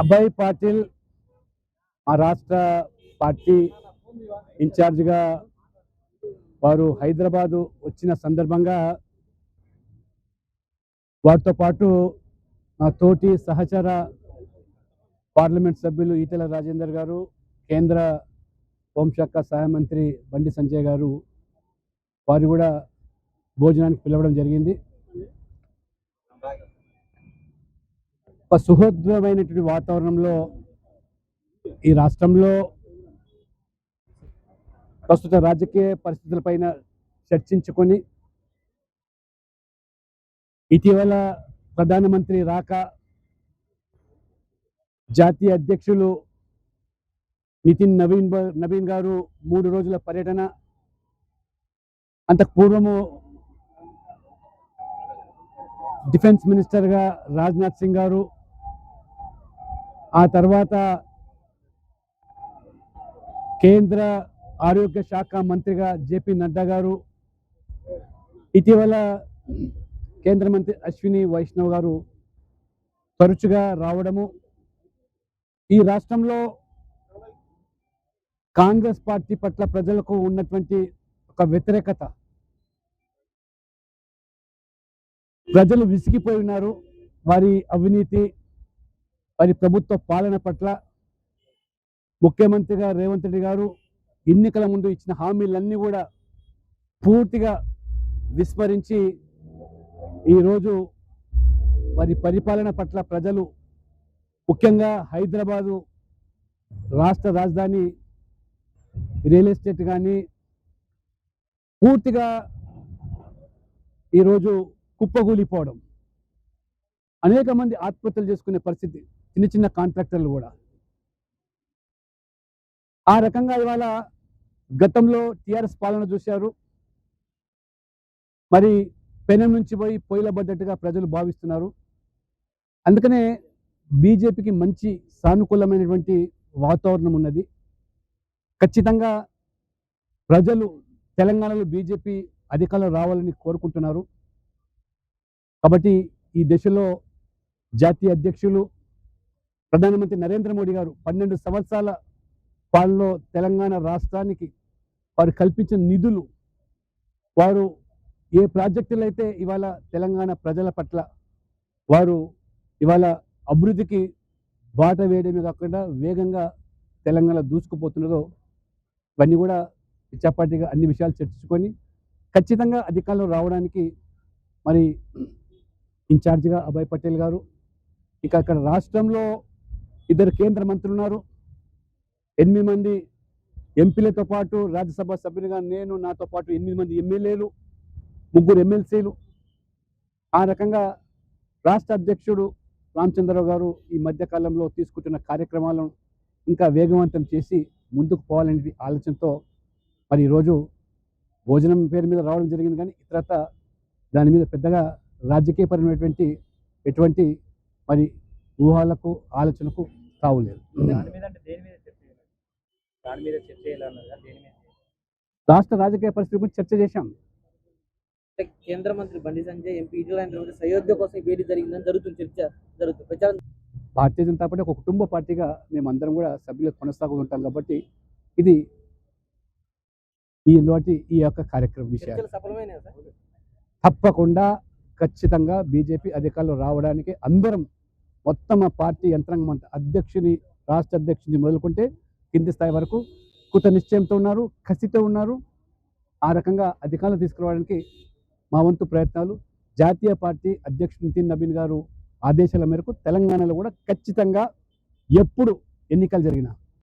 అభయ్ పాటిల్ ఆ రాష్ట్ర పార్టీ ఇన్ఛార్జిగా వారు హైదరాబాదు వచ్చిన సందర్భంగా వారితో పాటు నా తోటి సహచర పార్లమెంట్ సభ్యులు ఈటెల రాజేందర్ గారు, కేంద్ర హోంశాఖ సహాయ మంత్రి బండి సంజయ్ గారు వారు కూడా భోజనానికి పిలవడం జరిగింది. ఒక సుహృద్భమైనటువంటి వాతావరణంలో ఈ రాష్ట్రంలో ప్రస్తుత రాజకీయ పరిస్థితులపైన చర్చించుకొని ఇటీవల ప్రధానమంత్రి రాక, జాతీయ అధ్యక్షులు నితిన్ నవీన్ గారు 3 రోజుల పర్యటన, అంతకు పూర్వము డిఫెన్స్ మినిస్టర్గా రాజ్నాథ్ సింగ్ గారు, ఆ తర్వాత కేంద్ర ఆరోగ్య శాఖ మంత్రిగా జేపీ నడ్డా గారు, ఇటీవల కేంద్ర మంత్రి అశ్విని వైష్ణవ్ గారు తరచుగా రావడము ఈ రాష్ట్రంలో కాంగ్రెస్ పార్టీ పట్ల ప్రజలకు ఉన్నటువంటి ఒక వ్యతిరేకత, ప్రజలు విసిగిపోయి ఉన్నారు. వారి అవినీతి, వారి ప్రభుత్వ పాలన పట్ల ముఖ్యమంత్రిగా రేవంత్ రెడ్డి గారు ఎన్నికల ముందు ఇచ్చిన హామీలన్నీ కూడా పూర్తిగా విస్మరించి ఈరోజు వారి పరిపాలన పట్ల ప్రజలు, ముఖ్యంగా హైదరాబాదు రాష్ట్ర రాజధాని రియల్ ఎస్టేట్ కానీ పూర్తిగా ఈరోజు కుప్పగూలిపోవడం, అనేక మంది ఆత్మహత్యలు చేసుకునే పరిస్థితి, చిన్న చిన్న కాంట్రాక్టర్లు కూడా. ఆ రకంగా ఇవాళ గతంలో టీఆర్ఎస్ పాలన చూశారు, మరి పెనం నుంచి పోయి పొయ్యిల పడ్డట్టుగా ప్రజలు భావిస్తున్నారు. అందుకనే బీజేపీకి మంచి సానుకూలమైనటువంటి వాతావరణం ఉన్నది. ఖచ్చితంగా ప్రజలు తెలంగాణలో బీజేపీ అధికారంలో రావాలని కోరుకుంటున్నారు. కాబట్టి ఈ దశలో జాతీయ అధ్యక్షులు ప్రధానమంత్రి నరేంద్ర మోడీ గారు 12 సంవత్సరాల పాలనలో తెలంగాణ రాష్ట్రానికి వారు కల్పించిన నిధులు, వారు ఏ ప్రాజెక్టులు అయితే ఇవాళ తెలంగాణ ప్రజల పట్ల వారు ఇవాళ అభివృద్ధికి బాట వేయడమే కాకుండా వేగంగా తెలంగాణ దూసుకుపోతున్నదో, ఇవన్నీ కూడా ఇచ్చాపాటిగా అన్ని విషయాలు చర్చించుకొని ఖచ్చితంగా అధికారంలో రావడానికి మరి ఇన్ఛార్జిగా అభయ్ పటేల్ గారు, ఇక అక్కడ రాష్ట్రంలో 2 కేంద్ర మంత్రులు ఉన్నారు, 8 మంది ఎంపీలతో పాటు రాజ్యసభ సభ్యునిగా నేను, నాతో పాటు 8 మంది ఎమ్మెల్యేలు, 3 ఎమ్మెల్సీలు. ఆ రకంగా రాష్ట్ర అధ్యక్షుడు రామచంద్రరావు గారు ఈ మధ్యకాలంలో తీసుకుంటున్న కార్యక్రమాలను ఇంకా వేగవంతం చేసి ముందుకు పోవాలనే ఆలోచనతో మరి ఈరోజు భోజనం పేరు మీద రావడం జరిగింది. కానీ ఇతరత దాని మీద పెద్దగా రాజకీయపరమైనటువంటి ఎటువంటి మరి ఊహాలకు ఆలోచనకు తావులేదు. రాష్ట్ర రాజకీయ పరిస్థితి గురించి చర్చ చేశాం. కేంద్ర మంత్రి బండి సంజయ్, ఎంపీ ఈటెల సయోధ్య కోసం భేటీ జరిగిందని చర్చ జరుగుతుంది. ప్రచారం భారతీయ జనతా పార్టీ ఒక కుటుంబ పార్టీగా మేమందరం కూడా సభ్యులు కొనసాగుతుంటాం కాబట్టి ఇది ఈ యొక్క కార్యక్రమం విషయాలు తప్పకుండా ఖచ్చితంగా బీజేపీ అధికారంలో రావడానికి అందరం మొత్తం పార్టీ యంత్రాంగం అంతా అధ్యక్షుని, రాష్ట్ర అధ్యక్షుని మొదలుకుంటే కింది స్థాయి వరకు కృత నిశ్చయంతో ఉన్నారు, కసితో ఉన్నారు. ఆ రకంగా అధికారంలో తీసుకురావడానికి మా వంతు ప్రయత్నాలు. జాతీయ పార్టీ అధ్యక్షుడు నితిన్ నవీన్ గారు ఆదేశాల మేరకు తెలంగాణలో కూడా ఖచ్చితంగా ఎప్పుడు ఎన్నికలు జరిగినా